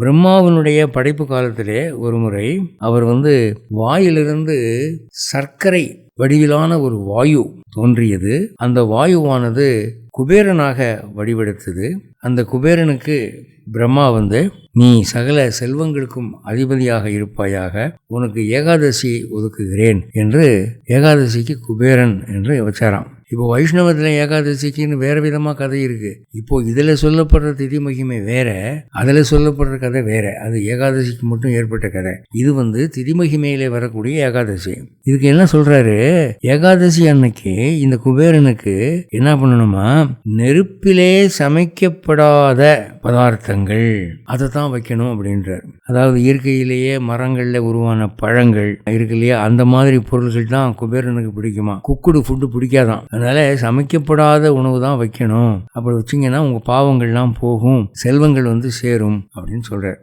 பிரம்மாவினுடைய படைப்பு காலத்திலே ஒரு முறை அவர் வாயிலிருந்து சர்க்கரை வடிவிலான ஒரு வாயு தோன்றியது. அந்த வாயுவானது குபேரனாக வடிவெடுத்தது. அந்த குபேரனுக்கு பிரம்மா நீ சகல செல்வங்களுக்கும் அதிபதியாக இருப்பாயாக, உனக்கு ஏகாதசி ஒதுக்குகிறேன் என்று ஏகாதசிக்கு குபேரன் என்று வச்சாராம். இப்போ வைஷ்ணவத்தில் ஏகாதசிக்குன்னு வேற விதமாக கதை இருக்கு. இப்போ இதில் சொல்லப்படுற திதி மகிமை வேற, அதில் சொல்லப்படுற கதை வேற. அது ஏகாதசிக்கு மட்டும் ஏற்பட்ட கதை. இது திதி மகிமையில வரக்கூடிய ஏகாதசி. இதுக்கு என்ன சொல்றாரு, ஏகாதசி அன்னைக்கு இந்த குபேரனுக்கு என்ன பண்ணணுமா, நெருப்பிலே சமைக்கப்படாத பதார்த்தங்கள் அதை தான் வைக்கணும் அப்படின்றார். அதாவது இயற்கையிலேயே மரங்கள்ல உருவான பழங்கள் இருக்கு இல்லையா, அந்த மாதிரி பொருள்கள் தான் குபேரனுக்கு பிடிக்குமா. குக்குடு ஃபுட்டு பிடிக்காதான். அதனால சமைக்கப்படாத உணவு தான் வைக்கணும். அப்படி வச்சிங்கன்னா உங்க பாவங்கள்லாம் போகும், செல்வங்கள் சேரும் அப்படின்னு சொல்றார்.